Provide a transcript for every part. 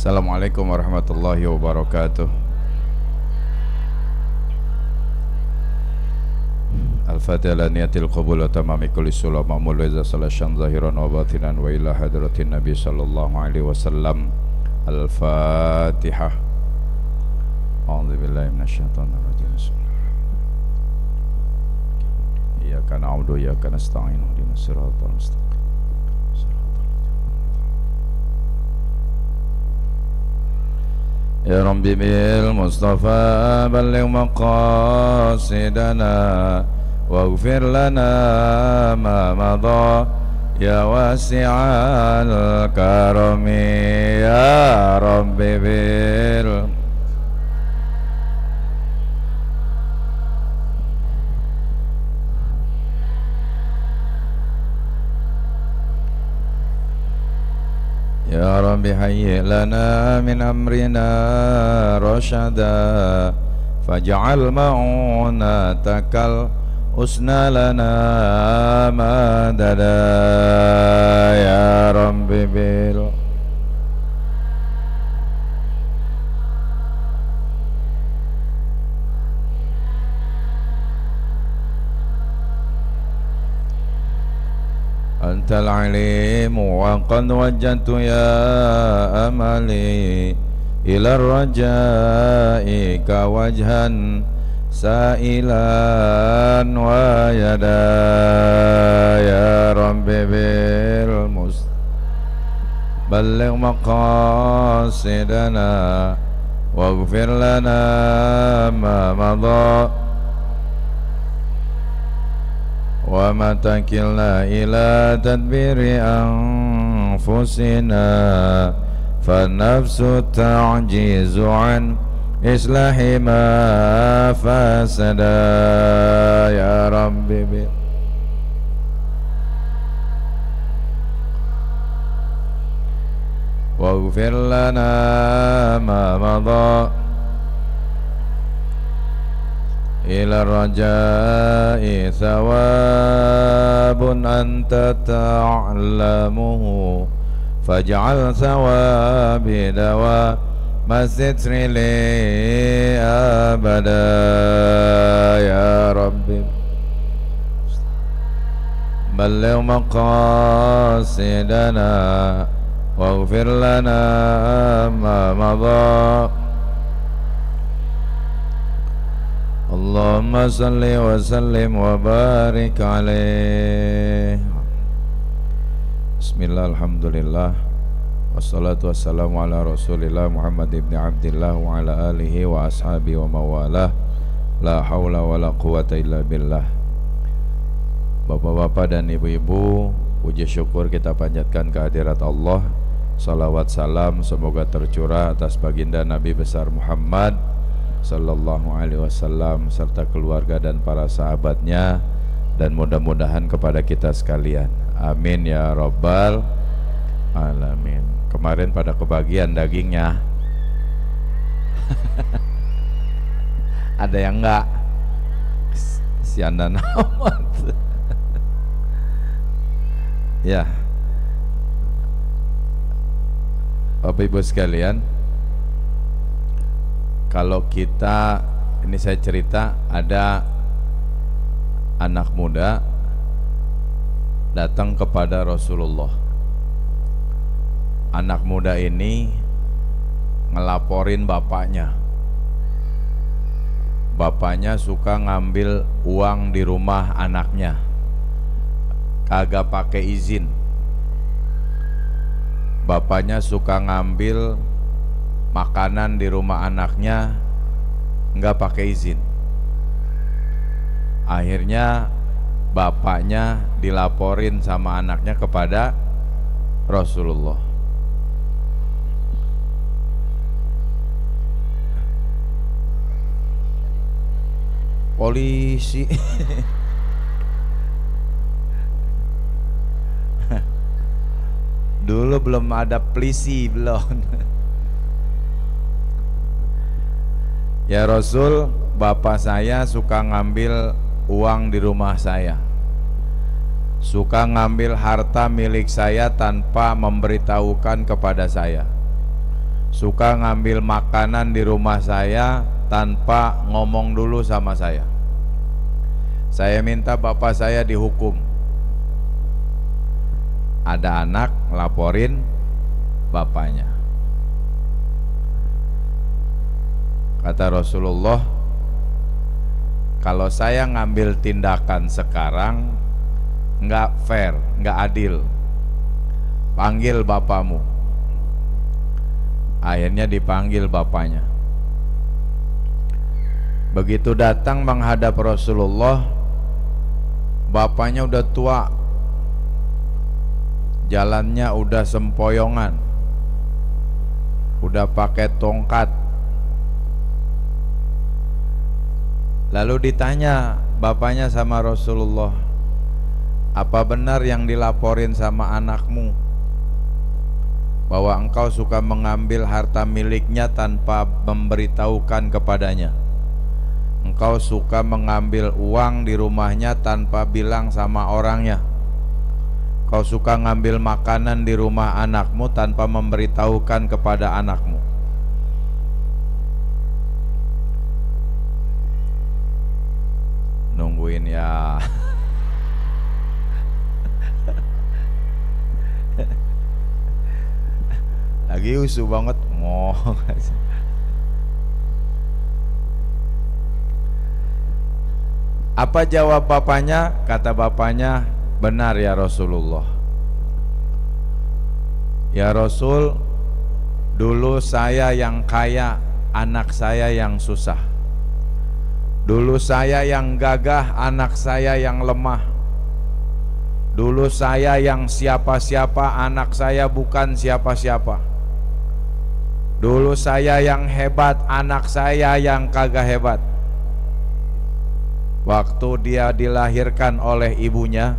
Assalamualaikum warahmatullahi wabarakatuh. Al-Fatihah ala niyatil qabul wa tamami kulli sulam ma'mul wa iza salashan zahiran wa batinan wa ila hadratin Nabi sallallahu alaihi wasallam. Al-Fatihah. A'udzu billahi minasyaitonir rajim. Iyyaka na'budu wa iyyaka nasta'in ihdinas siratal mustaqim. Ya Rabbi bil Mustafa balligh maqasidana waghfir lana ma madha ya wasi'al karami ya Rabbi bil Ya Rabbi hayyi lana min amrina rasyada faj'al ma'unatakal usna lana madada ya Rabbi bil Antal alimu wa qad wajjahtu ya amali ila rajai ka wajhan sa'ilan wa yada ya Rabbi bil balligh maqasidana waghfir lana ma madha wa ma takilna ila tadbiri anfusina fa nafsu ta'jizu an islahi ma fasada ya Rabbi waghfir lana ma madha ila rajai thawabun anta ta'lamuhu faj'al thawabi dawa masitri li abada ya Rabbi balligh maqasidana waghfir lana ma madha Allahumma salli wa sallim wa barik alaih. Bismillah, alhamdulillah, wassalatu wassalamu ala rasulillah Muhammad ibn Abdillah wa ala alihi wa ashabi wa mawalah. La hawla wa la quwata illa billah. Bapak-bapak dan ibu-ibu, puji syukur kita panjatkan kehadirat Allah. Salawat salam semoga tercurah atas baginda Nabi besar Muhammad sallallahu alaihi wasallam serta keluarga dan para sahabatnya, dan mudah-mudahan kepada kita sekalian. Amin ya rabbal alamin. Kemarin pada kebagian dagingnya. Ada yang enggak? Sianan amat. Ya, Bapak Ibu sekalian, kalau kita, ini saya cerita, ada anak muda datang kepada Rasulullah. Anak muda ini ngelaporin bapaknya. Bapaknya suka ngambil uang di rumah anaknya, kagak pakai izin. Bapaknya suka ngambil makanan di rumah anaknya nggak pakai izin. Akhirnya bapaknya dilaporin sama anaknya kepada Rasulullah. Polisi. Dulu belum ada polisi, belum. Ya Rasul, bapak saya suka ngambil uang di rumah saya, suka ngambil harta milik saya tanpa memberitahukan kepada saya. suka ngambil makanan di rumah saya tanpa ngomong dulu sama saya. Saya minta bapak saya dihukum. Ada anak laporin bapaknya. Kata Rasulullah, kalau saya ngambil tindakan sekarang nggak fair, nggak adil. Panggil bapakmu. Akhirnya dipanggil bapaknya. Begitu datang menghadap Rasulullah, bapaknya udah tua, jalannya udah sempoyongan, udah pakai tongkat. Lalu ditanya bapaknya sama Rasulullah, apa benar yang dilaporin sama anakmu, bahwa engkau suka mengambil harta miliknya tanpa memberitahukan kepadanya? Engkau suka mengambil uang di rumahnya tanpa bilang sama orangnya. Kau suka ngambil makanan di rumah anakmu tanpa memberitahukan kepada anakmu. Nungguin ya. Lagi usuh banget mau. Apa jawab bapaknya? Kata bapaknya, benar ya Rasulullah. Ya Rasul, dulu saya yang kaya, anak saya yang susah. Dulu saya yang gagah, anak saya yang lemah. Dulu saya yang siapa-siapa, anak saya bukan siapa-siapa. Dulu saya yang hebat, anak saya yang kagak hebat. Waktu dia dilahirkan oleh ibunya,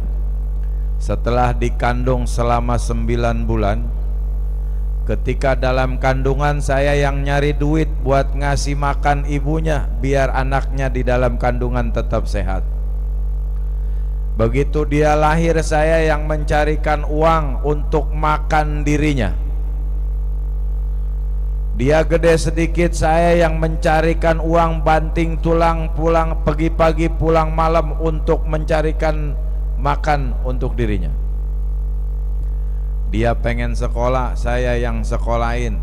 setelah dikandung selama 9 bulan, ketika dalam kandungan saya yang nyari duit buat ngasih makan ibunya biar anaknya di dalam kandungan tetap sehat. Begitu dia lahir, saya yang mencarikan uang untuk makan dirinya. Dia gede sedikit, saya yang mencarikan uang banting tulang, pulang pagi-pagi pulang malam untuk mencarikan makan untuk dirinya. Dia pengen sekolah, saya yang sekolahin.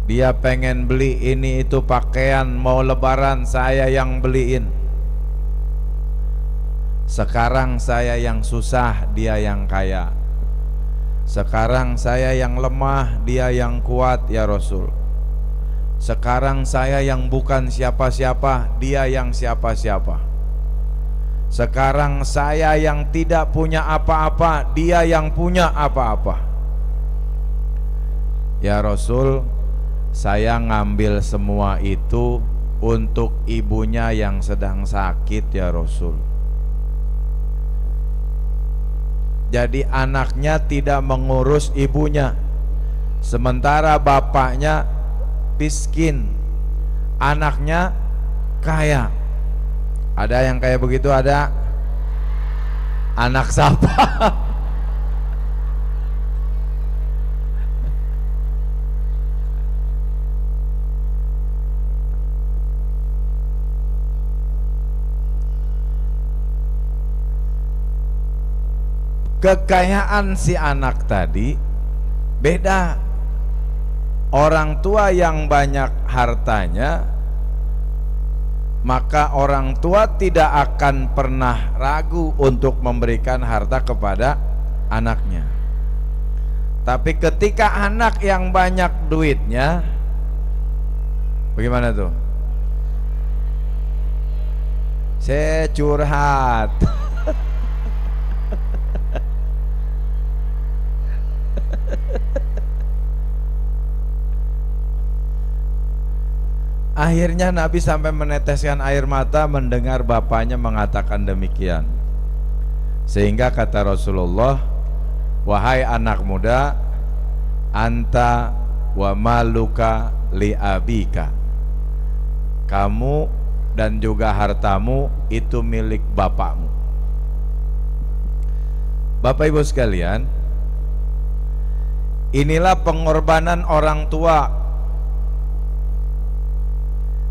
Dia pengen beli ini itu pakaian, mau lebaran, saya yang beliin. Sekarang saya yang susah, dia yang kaya. Sekarang saya yang lemah, dia yang kuat ya Rasul. Sekarang saya yang bukan siapa-siapa, dia yang siapa-siapa. Sekarang saya yang tidak punya apa-apa, dia yang punya apa-apa. Ya Rasul, saya ngambil semua itu untuk ibunya yang sedang sakit ya Rasul. Jadi anaknya tidak mengurus ibunya, sementara bapaknya miskin, anaknya kaya. Ada yang kayak begitu? Ada? Anak siapa? Kekayaan si anak tadi beda. Orang tua yang banyak hartanya, maka orang tua tidak akan pernah ragu untuk memberikan harta kepada anaknya. Tapi ketika anak yang banyak duitnya, bagaimana tuh? Saya curhat. Akhirnya Nabi sampai meneteskan air mata mendengar bapaknya mengatakan demikian. Sehingga kata Rasulullah, wahai anak muda, anta wa maluka li abika. Kamu dan juga hartamu itu milik bapakmu. Bapak Ibu sekalian, Inilah pengorbanan orang tua.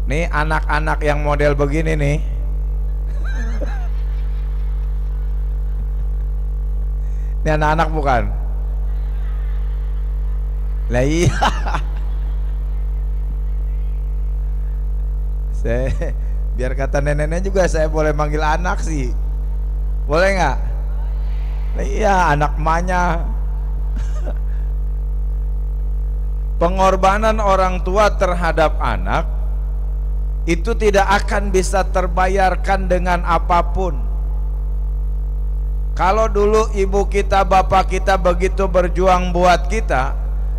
Nih anak-anak yang model begini nih, ini anak-anak bukan? Lah iya. Saya biar kata neneknya juga saya boleh manggil anak sih. Boleh nggak? Lah iya, anak emaknya. Pengorbanan orang tua terhadap anak itu tidak akan bisa terbayarkan dengan apapun. Kalau dulu ibu kita, bapak kita begitu berjuang buat kita,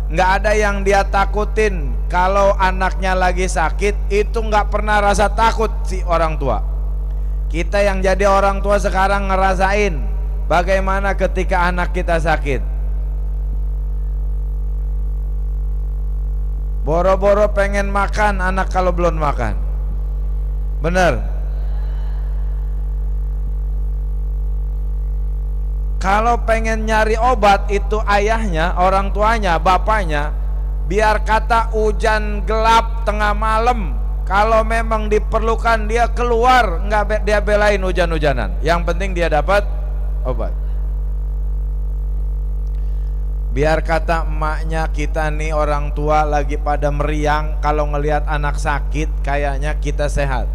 nggak ada yang dia takutin. Kalau anaknya lagi sakit, itu nggak pernah rasa takut si orang tua. Kita yang jadi orang tua sekarang ngerasain bagaimana ketika anak kita sakit. Boro-boro pengen makan anak kalau belum makan. Bener. Kalau pengen nyari obat itu ayahnya, orang tuanya, bapaknya, biar kata hujan gelap tengah malam, kalau memang diperlukan dia keluar, nggak dia belain hujan-hujanan. Yang penting dia dapat obat. Biar kata emaknya, kita nih orang tua lagi pada meriang kalau ngelihat anak sakit, kayaknya kita sehat.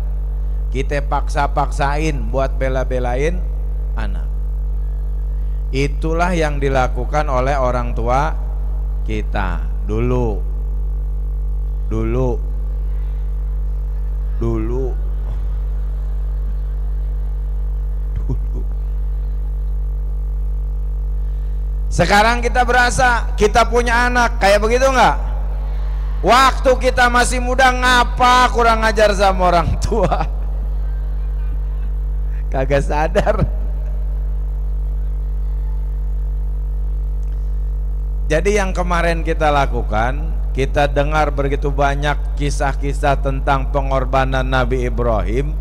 Kita paksa-paksain buat bela-belain anak. Itulah yang dilakukan oleh orang tua kita dulu. Sekarang kita berasa kita punya anak kayak begitu nggak? Waktu kita masih muda ngapa kurang ajar sama orang tua? Kagak sadar. Jadi yang kemarin kita lakukan, kita dengar begitu banyak kisah-kisah tentang pengorbanan Nabi Ibrahim.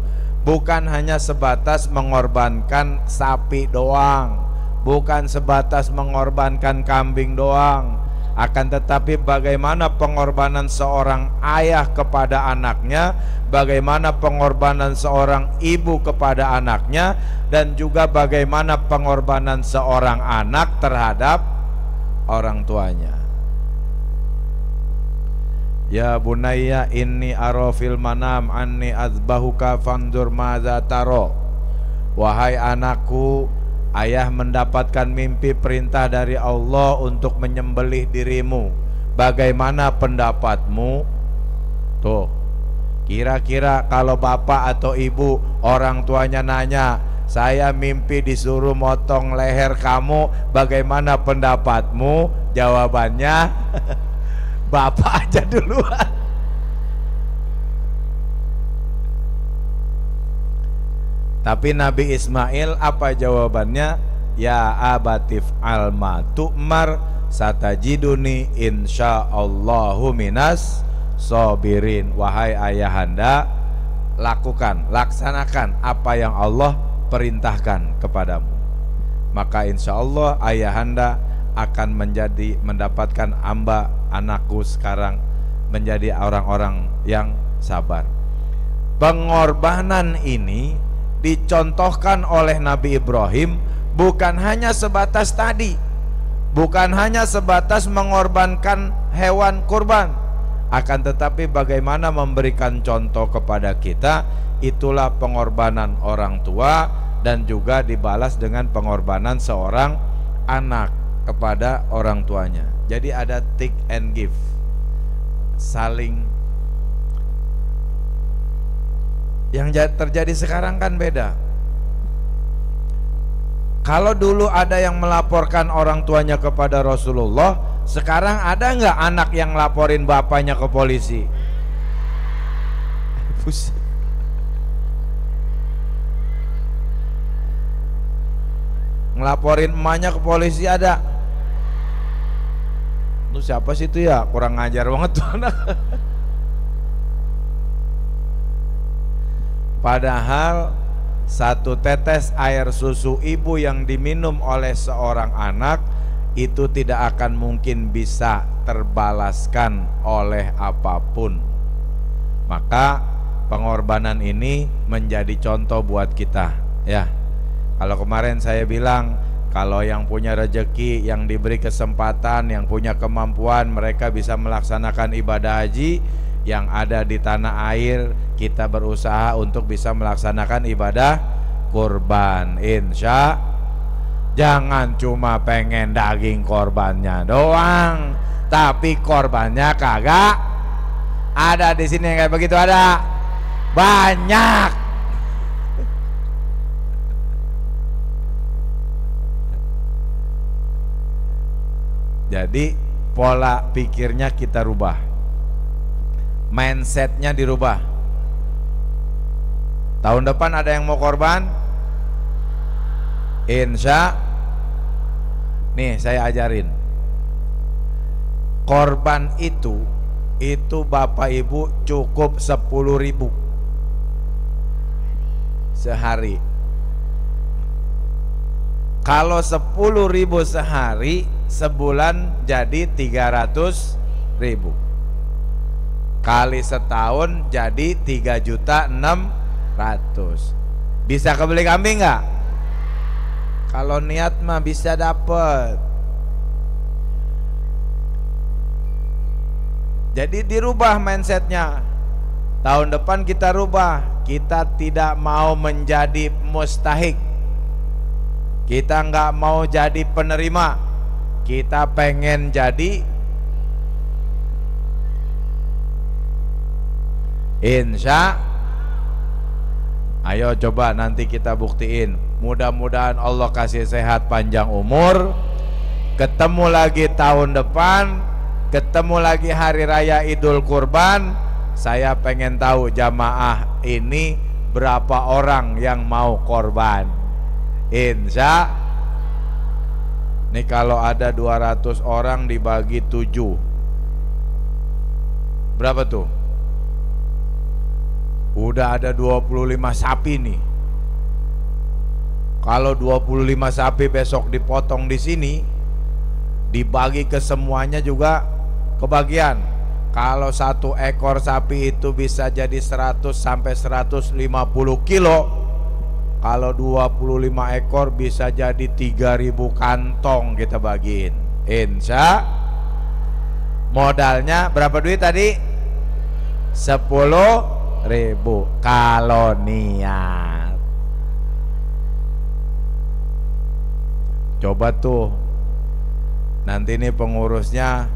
Bukan hanya sebatas mengorbankan sapi doang, bukan sebatas mengorbankan kambing doang, akan tetapi bagaimana pengorbanan seorang ayah kepada anaknya, bagaimana pengorbanan seorang ibu kepada anaknya, dan juga bagaimana pengorbanan seorang anak terhadap orang tuanya. Ya bunayya inni ara fil manam anni azbahuka fanzur madza taro. Wahai anakku, ayah mendapatkan mimpi perintah dari Allah untuk menyembelih dirimu. Bagaimana pendapatmu? Tuh, kira-kira kalau bapak atau ibu orang tuanya nanya, saya mimpi disuruh motong leher kamu, bagaimana pendapatmu? Jawabannya bapak aja duluan. Tapi Nabi Ismail apa jawabannya? Ya abatif alma tu'mar satajiduni insyaallahu minas sobirin. Wahai ayahanda, lakukan, laksanakan apa yang Allah perintahkan kepadamu, maka insya Allah ayahanda akan mendapatkan hamba anakku sekarang menjadi orang-orang yang sabar. Pengorbanan ini dicontohkan oleh Nabi Ibrahim bukan hanya sebatas tadi, bukan hanya sebatas mengorbankan hewan kurban, akan tetapi bagaimana memberikan contoh kepada kita. Itulah pengorbanan orang tua, dan juga dibalas dengan pengorbanan seorang anak kepada orang tuanya. Jadi ada take and give, saling. Yang terjadi sekarang kan beda. Kalau dulu ada yang melaporkan orang tuanya kepada Rasulullah, sekarang ada nggak anak yang laporin bapaknya ke polisi? Ngelaporin emaknya ke polisi ada? Lu siapa sih itu ya? Kurang ngajar banget tuh anak. Padahal satu tetes air susu ibu yang diminum oleh seorang anak itu tidak akan mungkin bisa terbalaskan oleh apapun. Maka pengorbanan ini menjadi contoh buat kita, ya. Kalau kemarin saya bilang, kalau yang punya rezeki, yang diberi kesempatan, yang punya kemampuan, mereka bisa melaksanakan ibadah haji. Yang ada di tanah air, kita berusaha untuk bisa melaksanakan ibadah kurban, insya. Jangan cuma pengen daging korbannya doang, tapi korbannya kagak ada di sini. Yang kayak begitu ada banyak. Jadi pola pikirnya kita rubah, mindsetnya dirubah. Tahun depan ada yang mau korban, insya. Nih saya ajarin, korban itu Bapak Ibu cukup 10.000 sehari. Kalau 10.000 sehari, sebulan jadi 300.000. Kali setahun jadi 3.600.000. Bisa kebeli kambing nggak? Kalau niat mah bisa dapet. Jadi dirubah mindsetnya. Tahun depan kita rubah, kita tidak mau menjadi mustahik, kita nggak mau jadi penerima, kita pengen jadi insya. Ayo coba nanti kita buktiin. Mudah-mudahan Allah kasih sehat panjang umur. Ketemu lagi tahun depan, ketemu lagi hari raya Idul Kurban. Saya pengen tahu jamaah ini berapa orang yang mau korban. Insya. Nih kalau ada 200 orang dibagi 7, berapa tuh? Udah ada 25 sapi nih. Kalau 25 sapi besok dipotong di sini, dibagi ke semuanya juga kebagian. Kalau satu ekor sapi itu bisa jadi 100 sampai 150 kilo. Kalau 25 ekor bisa jadi 3.000 kantong kita bagiin. Insya. Modalnya berapa duit tadi? 10.000 kalau niat. Coba tuh nanti nih pengurusnya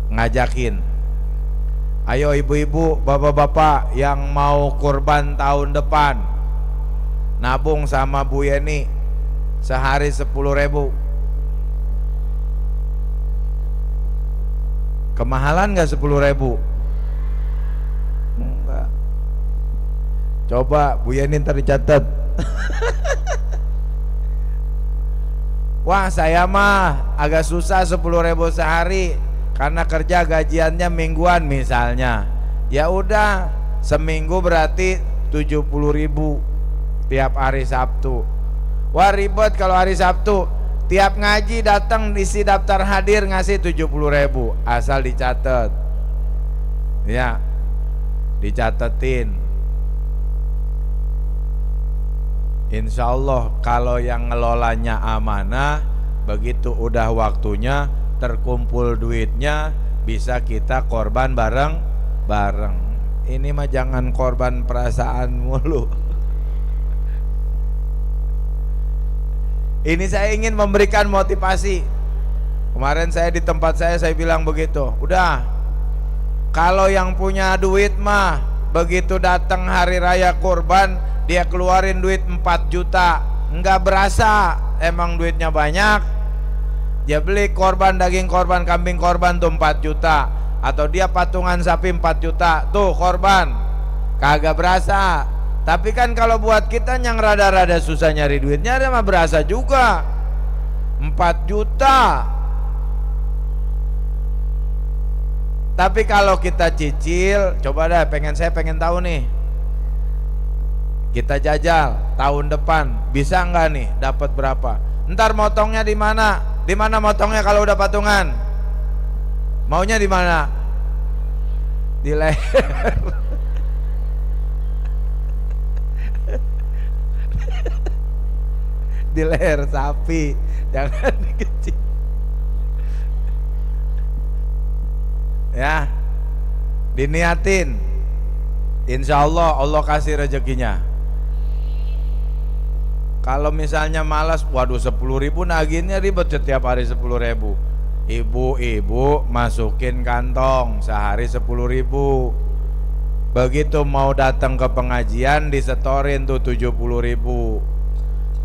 ngajakin, ayo ibu-ibu, bapak-bapak yang mau kurban tahun depan, nabung sama Bu Yeni sehari 10.000. Kemahalan gak 10.000? Enggak. Coba Bu Yeni ntar dicatat. Wah saya mah agak susah 10.000 sehari karena kerja gajiannya mingguan misalnya. Ya udah, seminggu berarti 70.000 tiap hari Sabtu. Wah ribet kalau hari Sabtu. Tiap ngaji datang isi daftar hadir ngasih 70.000. Asal dicatat. Ya, dicatetin. Insya Allah kalau yang ngelolanya amanah, begitu udah waktunya terkumpul duitnya, bisa kita korban bareng-bareng. Ini mah jangan korban perasaan mulu. Ini saya ingin memberikan motivasi. Kemarin saya di tempat saya bilang begitu. Udah, kalau yang punya duit mah begitu datang hari raya kurban, dia keluarin duit 4 juta, enggak berasa emang duitnya banyak. Dia beli korban, daging korban, kambing korban tuh 4 juta. Atau dia patungan sapi 4 juta, tuh korban, kagak berasa. Tapi kan kalau buat kita yang rada-rada susah nyari duitnya, dia mah berasa juga 4 juta. Tapi kalau kita cicil, coba dah, saya pengen tahu nih, kita jajal tahun depan bisa nggak nih dapat berapa? Ntar motongnya di mana? Di mana motongnya kalau udah patungan? Maunya di mana? Di leher. Di leher sapi, jangan dikecil. Ya, diniatin. Insya Allah Allah kasih rezekinya. Kalau misalnya malas, waduh 10.000 naginnya ribet setiap hari 10.000. Ibu-ibu masukin kantong sehari 10.000. Begitu mau datang ke pengajian disetorin tuh 70.000.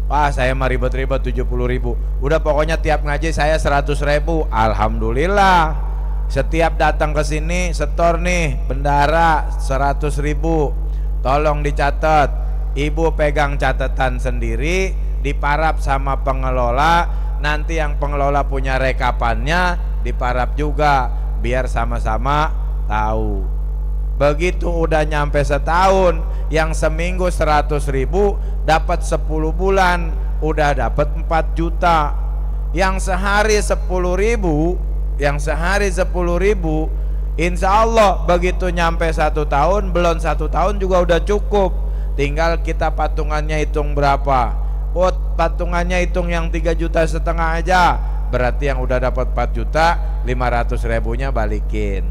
Wah saya mah ribet-ribet 70.000. Udah pokoknya tiap ngaji saya 100.000. Alhamdulillah. Setiap datang ke sini setor nih bendara 100.000. Tolong dicatat. Ibu pegang catatan sendiri, diparap sama pengelola. Nanti yang pengelola punya rekapannya diparap juga, biar sama-sama tahu. Begitu udah nyampe setahun, yang seminggu 100.000 dapat 10 bulan udah dapat 4 juta. Yang sehari 10.000, yang sehari 10.000, insya Allah begitu nyampe 1 tahun, belum 1 tahun juga udah cukup. Tinggal kita patungannya hitung berapa. Oh, patungannya hitung yang 3,5 juta aja, berarti yang udah dapat 4 juta 500.000-nya balikin.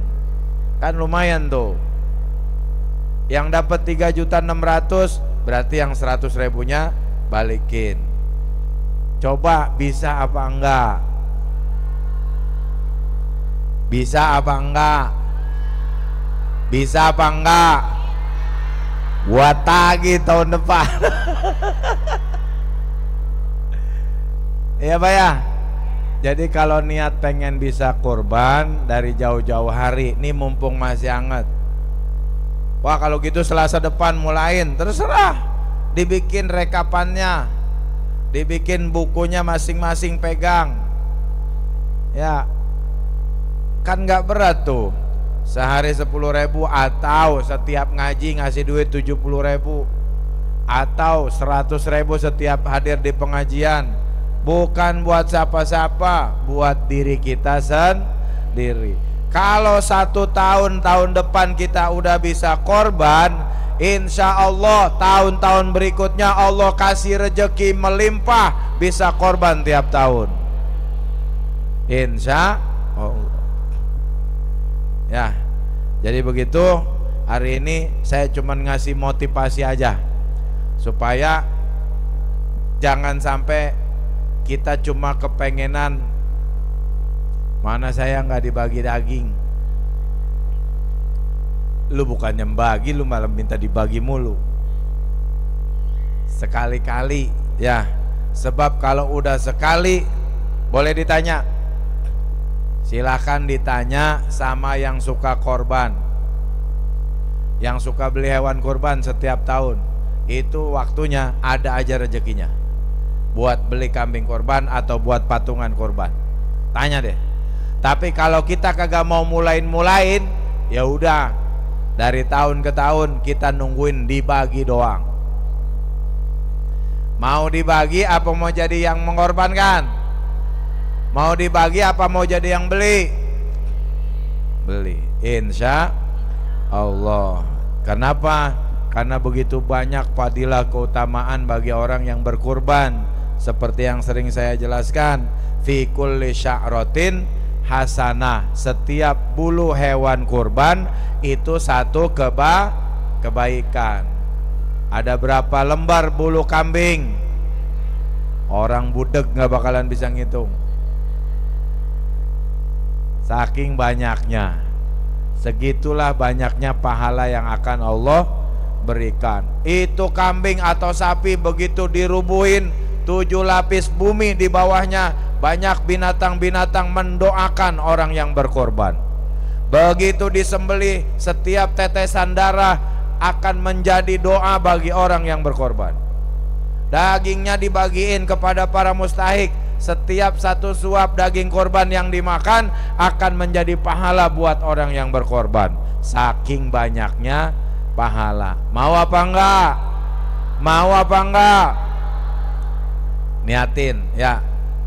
Kan lumayan tuh. Yang dapat 3.600.000 berarti yang 100.000-nya balikin. Coba bisa apa enggak? Bisa apa enggak? Bisa apa enggak? Buat tagih tahun depan. Iya Pak ya. Jadi kalau niat pengen bisa kurban dari jauh-jauh hari, ini mumpung masih hangat. Wah kalau gitu Selasa depan mulain, terserah. Dibikin rekapannya, dibikin bukunya masing-masing pegang. Ya, kan nggak berat tuh. Sehari 10.000 atau setiap ngaji ngasih duit 70.000 atau 100.000 setiap hadir di pengajian. Bukan buat siapa-siapa, buat diri kita sendiri. Kalau 1 tahun, tahun depan kita udah bisa korban, insya Allah tahun-tahun berikutnya Allah kasih rezeki melimpah, bisa korban tiap tahun. Insya Allah. Ya, jadi begitu. Hari ini saya cuman ngasih motivasi aja, supaya jangan sampai kita cuma kepengenan, mana saya nggak dibagi daging. Lu bukannya bagi, lu malah minta dibagi mulu. Sekali-kali ya, sebab kalau udah sekali, boleh ditanya, silahkan ditanya sama yang suka korban, yang suka beli hewan kurban setiap tahun. Itu waktunya ada aja rezekinya, buat beli kambing korban atau buat patungan korban. Tanya deh. Tapi kalau kita kagak mau mulain, ya udah, dari tahun ke tahun kita nungguin dibagi doang. Mau dibagi apa mau jadi yang mengorbankan? Mau dibagi apa mau jadi yang beli? Beli, insya Allah. Kenapa? Karena begitu banyak fadilah keutamaan bagi orang yang berkurban. Seperti yang sering saya jelaskan, fi kulli sya'ratin hasanah. Setiap bulu hewan kurban itu satu kebaikan. Ada berapa lembar bulu kambing? Orang budeg nggak bakalan bisa ngitung. Saking banyaknya, segitulah banyaknya pahala yang akan Allah berikan. Itu kambing atau sapi begitu dirubuhin, 7 lapis bumi di bawahnya, banyak binatang-binatang mendoakan orang yang berkorban. Begitu disembelih, setiap tetesan darah akan menjadi doa bagi orang yang berkorban. Dagingnya dibagiin kepada para mustahik. Setiap 1 suap daging korban yang dimakan akan menjadi pahala buat orang yang berkorban. Saking banyaknya pahala. Mau apa enggak? Mau apa enggak? Niatin ya.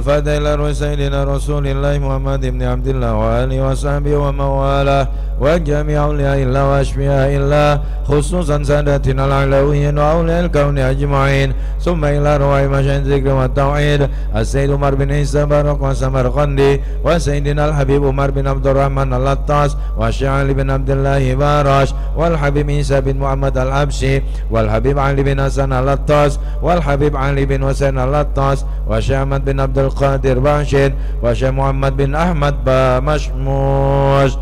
الفاتحة إلى روح سيدنا رسول الله محمد بن عبد الله وآله وصحبه ومن والاه وجميع أولياء الله وأشفياء الله خصوصا سادتنا العلويين وأولياء الكون أجمعين ثم إلى روح مشايخ الذكر والتوحيد السيد عمر بن عيسى بارك وسمرقندي وسيدنا الحبيب عمر بن عبد الرحمن اللطاس والشيخ علي بن عبد الله بارش والحبيب عيسى بن محمد الحبشي والحبيب علي بن حسن اللطاس والحبيب علي بن حسين اللطاس والشيخ أحمد بن عبد القادر باشد والشيخ محمد بن أحمد بمشموش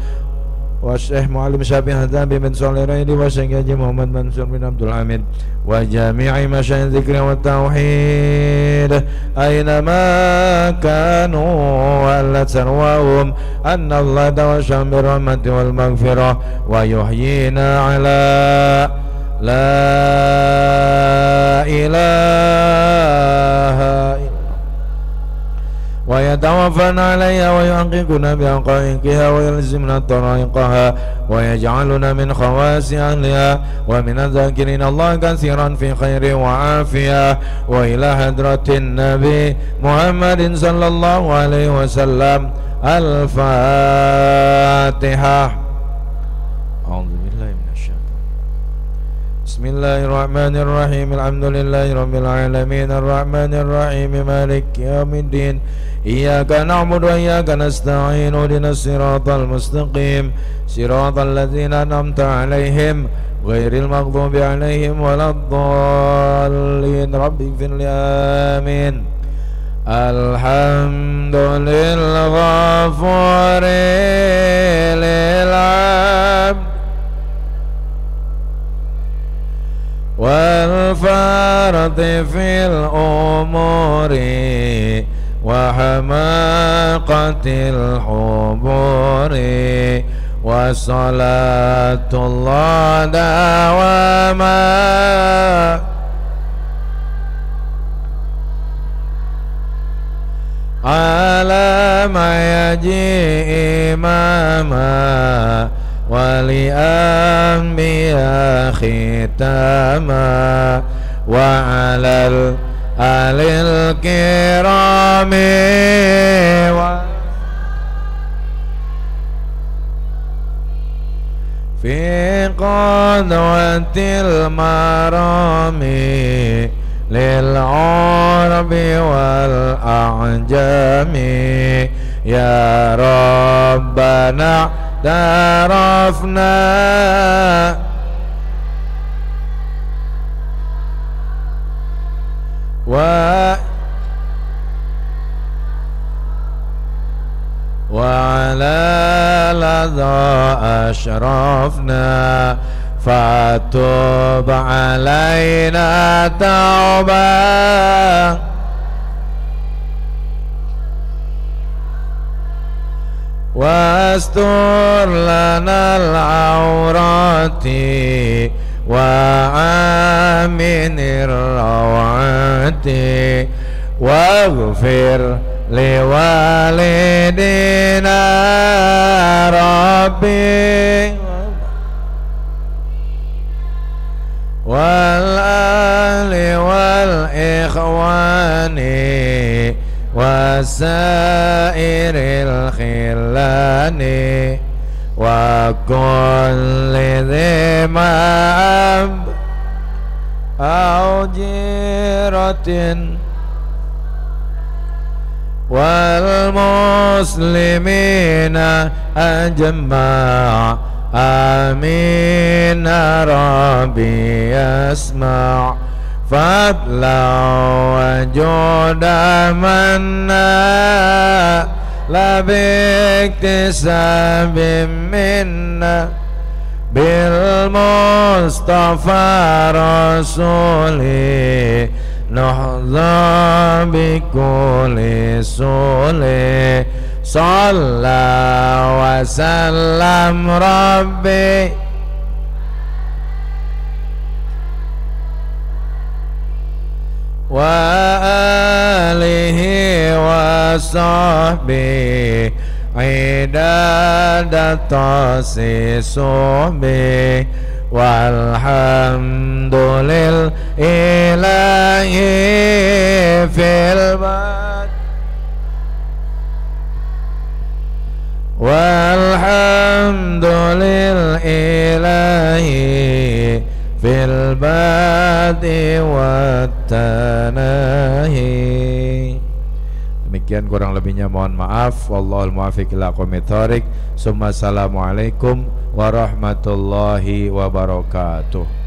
والشيخ معلم شابي هدابي بن صالح ريدي والشيخ حاجي محمد منصور بن عبد الحميد وجميع مشايخ الذكر والتوحيد أينما كانوا ولت ثرواهم أن الله توشهم بالرحمة والمغفرة ويحيينا على لا إله إلا ويتوفنا عليها ويحققنا بحقائقها ويلزمنا طرائقها ويجعلنا من خواص أهلها ومن الذاكرين الله كثيرا في خير وعافية وإلى حضرة النبي محمد صلى الله عليه وسلم الفاتحة. أعوذ بالله من الشيطان. بسم الله الرحمن الرحيم الحمد لله رب العالمين الرحمن الرحيم مالك يوم الدين إياك نعبد وإياك نستعين اهدنا الصراط المستقيم صراط الذين أنعمت عليهم غير المغضوب عليهم ولا الضالين رب اغفر لي آمين. الحمد للغفور للعبد والفرد في الأمور وحماقة الحبور وصلاة الله دواما على ما يجيء إماما ولأنبياء ختاما وعلى الآل الكرام في قدوة المرام للعرب والأعجم يا ربنا اعترفنا وعلى لظى أشرفنا فتوب علينا توبة واستر لنا العورات وآمن الروعات واغفر لوالدينا ربي والآل والإخوان وسائر الخلان وكل ذي مأب أو جيرة والمسلمين أجمع آمين ربي يسمع فضلا وجودا منا لا باكتساب منا بالمصطفى رسولي نحظى بكل سولي صلى وسلم ربي وآله وصحبه عداد تاسيس به والحمد لله في البدء walhamdulillahi fil badi wat tanahi. Demikian kurang lebihnya mohon maaf. Wallahul muwaffiq ila aqwamit thoriq. Assalamualaikum warahmatullahi wabarakatuh.